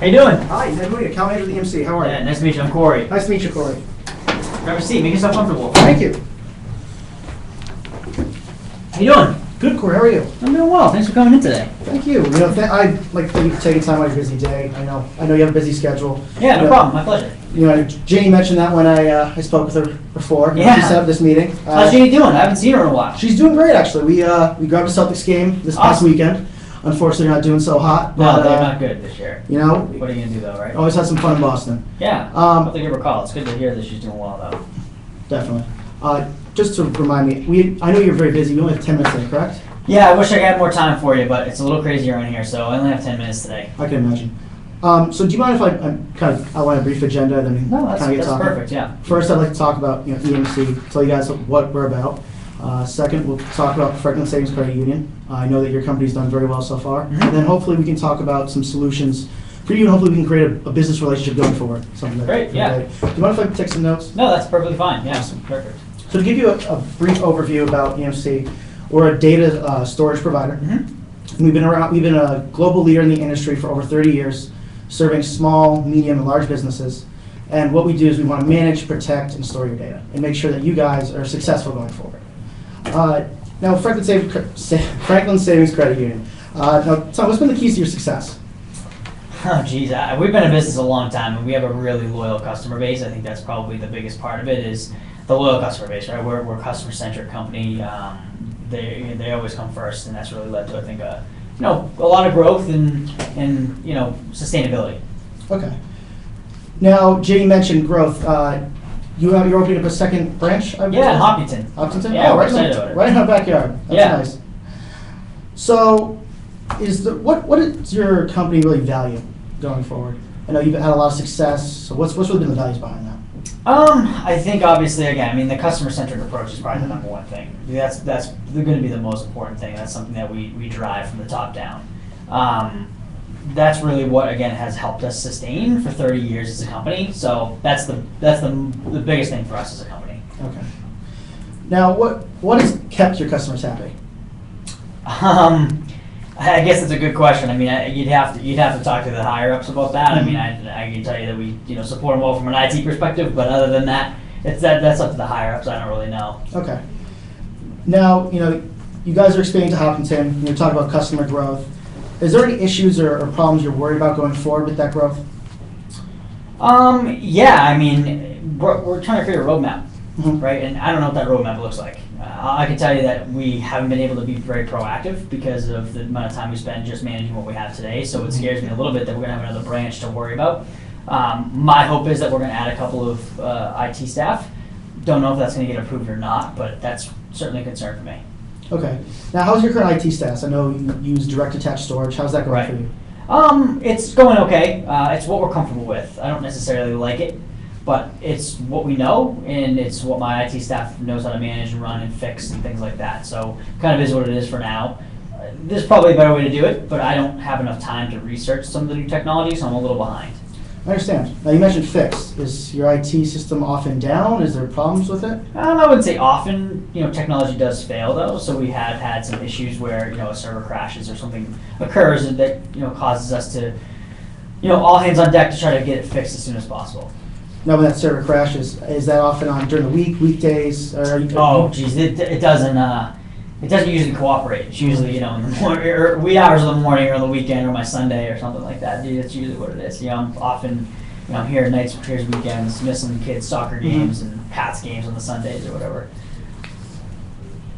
How you doing? Hi, Ned Mooney, account manager of the EMC. How are you? Yeah, nice to meet you. I'm Corey. Nice to meet you, Corey. Grab a seat. Make yourself comfortable. Thank you. How you doing? Good, Corey. How are you? I'm doing well. Thanks for coming in today. Thank you. I'd like to thank you for taking time out of your busy day. I know you have a busy schedule. Yeah, no problem. My pleasure. Janie mentioned that when I spoke with her before. Yeah. She set up this meeting. How's Janie doing? I haven't seen her in a while. She's doing great, actually. We grabbed a Celtics game this past weekend. Unfortunately, not doing so hot. No, But, they're not good this year. What are you going to do, though, right? Always had some fun in Boston. Yeah. I think you recall. It's good to hear that she's doing well, though. Definitely. Just to remind me, I know you're very busy. You only have 10 minutes today, correct? Yeah, I wish I had more time for you, but it's a little crazy around here, so I only have 10 minutes today. I can imagine. So do you mind if I kind of outline a brief agenda and then No, kind of get talking? perfect, yeah. First, I'd like to talk about EMC, tell you guys what we're about. Second, we'll talk about Franklin Savings Credit Union. I know that your company's done very well so far. Mm-hmm. And then hopefully we can talk about some solutions for you, and hopefully we can create a business relationship going forward. Great, yeah. Do you mind if I take some notes? No, that's perfectly fine. Yeah, Awesome. perfect. So to give you a brief overview about EMC, we're a data storage provider. Mm-hmm. We've been a global leader in the industry for over 30 years, serving small, medium, and large businesses. And what we do is we want to manage, protect, and store your data, and make sure that you guys are successful going forward. Now, Franklin Savings Credit Union. Now, Tom, what's been the keys to your success? Oh, geez. We've been in business a long time, and we have a really loyal customer base. I think that's probably the biggest part of it is the loyal customer base, right? We're a customer-centric company. They always come first, and that's really led to, I think, a lot of growth and sustainability. Okay. Now, Jay mentioned growth. You're opening up a second branch, I believe? Yeah, in Hopkinton. Hopkinton? Yeah, oh, we're excited about it. Right in our backyard. That's Yeah. nice. So, what does your company really value going forward? I know you've had a lot of success, so what's really been the values behind that? I think obviously, again, the customer-centric approach is probably the number one thing. That's going to be the most important thing. That's something that we drive from the top down. That's really what, again, has helped us sustain for 30 years as a company. So that's the biggest thing for us as a company. Okay. Now, what has kept your customers happy? I guess that's a good question. You'd have to talk to the higher ups about that. I can tell you that we support them well from an IT perspective, but other than that, that's up to the higher ups. I don't really know. Okay. Now, you guys are expanding to Hopkinton. You're talking about customer growth. Is there any issues or problems you're worried about going forward with that growth? Yeah, we're trying to create a roadmap, Mm-hmm. right? And I don't know what that roadmap looks like. I can tell you that we haven't been able to be very proactive because of the amount of time we spend just managing what we have today. So it scares me a little bit that we're going to have another branch to worry about. My hope is that we're going to add a couple of IT staff. Don't know if that's going to get approved or not, but that's certainly a concern for me. Okay. Now, how's your current IT status? I know you use direct attached storage. How's that going for you? It's going okay. It's what we're comfortable with. I don't necessarily like it, but it's what we know, and it's what my IT staff knows how to manage and run and fix and things like that. So kind of is what it is for now. There's probably a better way to do it, but I don't have enough time to research some of the new technology, so I'm a little behind. I understand. Now, you mentioned fixed. Is your IT system often down? Is there problems with it? I wouldn't say often. Technology does fail, though, so we have had some issues where, a server crashes or something occurs that, causes us to, all hands on deck to try to get it fixed as soon as possible. Now, when that server crashes, is that often on during the week, weekdays? Oh, geez, it doesn't. It doesn't usually cooperate. It's usually, in the morning, or wee hours of the morning, or on the weekend, or my Sunday, or something like that. That's usually what it is. I'm often, I'm here nights, here's weekends, missing kids' soccer games and Pats games on the Sundays or whatever.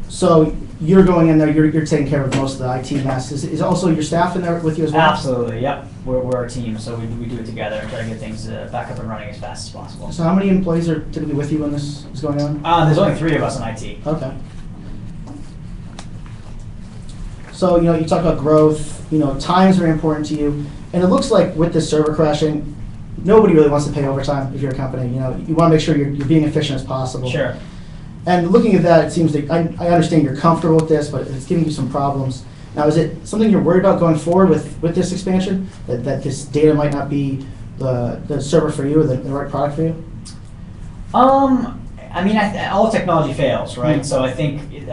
So you're going in there. You're taking care of most of the IT mess. Is also your staff in there with you as well? Absolutely. Yep. We're a team, so we do it together and try to get things back up and running as fast as possible. So how many employees are typically with you when this is going on? There's only 3 of us in IT. Okay. So, you talk about growth, time is very important to you. And it looks like with this server crashing, nobody really wants to pay overtime if you're a company. You want to make sure you're being efficient as possible. Sure. And looking at that, it seems that I understand you're comfortable with this, but it's giving you some problems. Now, is it something you're worried about going forward with this expansion? That this data might not be the server for you or the right product for you? All technology fails, right? Mm-hmm. So I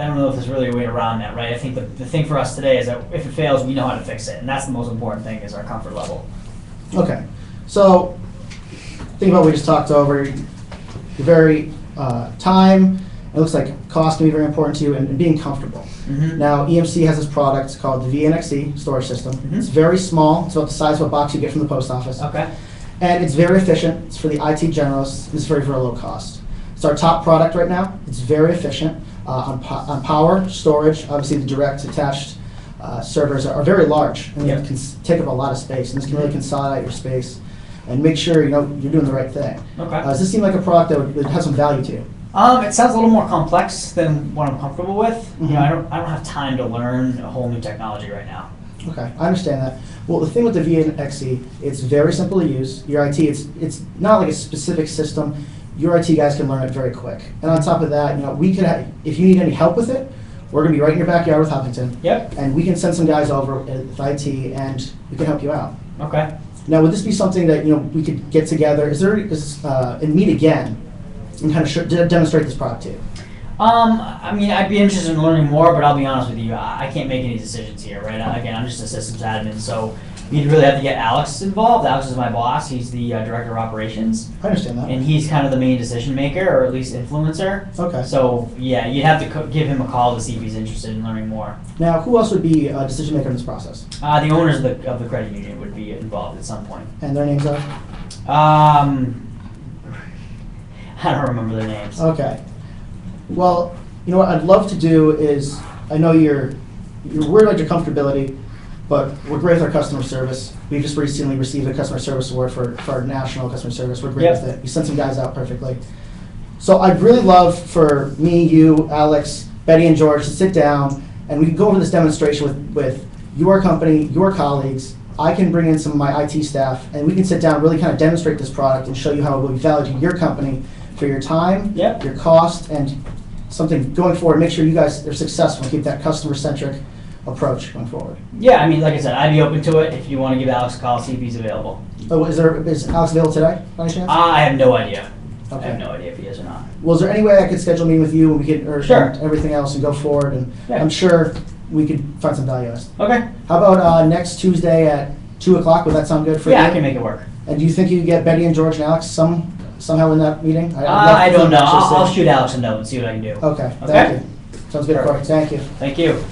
don't know if there's really a way around that, right? I think the thing for us today is that if it fails, we know how to fix it, and that's the most important thing is our comfort level. Okay, so think about what we just talked over. You're very time. It looks like cost can be very important to you, and being comfortable. Now, EMC has this product called the VNXE storage system. It's very small. It's about the size of a box you get from the post office. Okay. And it's very efficient. It's for the IT generalists. It's very low cost. It's our top product right now. It's very efficient on power, storage. Obviously, the direct attached servers are very large, and they can take up a lot of space. And this can really consolidate your space and make sure you're doing the right thing. Okay. Does this seem like a product that would have some value to you? It sounds a little more complex than what I'm comfortable with. You know, I don't have time to learn a whole new technology right now. Okay, I understand that. Well, the thing with the VNXE, it's very simple to use. Your IT, it's not like a specific system. Your IT guys can learn it very quick. And on top of that, we could if you need any help with it, we're going to be right in your backyard with Huffington. Yep. And we can send some guys over with IT, and we can help you out. Okay. Now, would this be something that we could get together? And meet again and kind of demonstrate this product to you? I mean, I'd be interested in learning more, but I'll be honest with you, I can't make any decisions here, right? Again, I'm just a systems admin, so you'd really have to get Alex involved. Alex is my boss. He's the director of operations. I understand that. And he's kind of the main decision maker, or at least influencer. Okay. So, yeah, you'd have to give him a call to see if he's interested in learning more. Now, who else would be a decision maker in this process? The owners of the credit union would be involved at some point. And their names are? I don't remember their names. Okay. Well, what I'd love to do is, I know you're worried about your comfortability, but we're great with our customer service. We just recently received a customer service award for our national customer service. We're great with it. We sent some guys out perfectly. So I'd really love for me, you, Alex, Betty, and George to sit down, and we can go over this demonstration with your company, your colleagues. I can bring in some of my IT staff, and we can sit down and really kind of demonstrate this product and show you how it will be valued to your company for your time, your cost, and something going forward. Make sure you guys are successful and keep that customer-centric approach going forward. Yeah, I mean, like I said, I'd be open to it if you want to give Alex a call, see if he's available. Oh, is Alex available today, by any chance? I have no idea. Okay. I have no idea if he is or not. Well, is there any way I could schedule a meeting with you and we could, Sure. everything else, and go forward? And I'm sure we could find some value in this. Okay. How about next Tuesday at 2 o'clock? Would that sound good for you? Yeah, I can make it work. And do you think you could get Betty and George and Alex somehow in that meeting? I don't know. I'll shoot Alex a note and see what I can do. Okay. Thank you. Sounds good, Corey. Thank you. Thank you.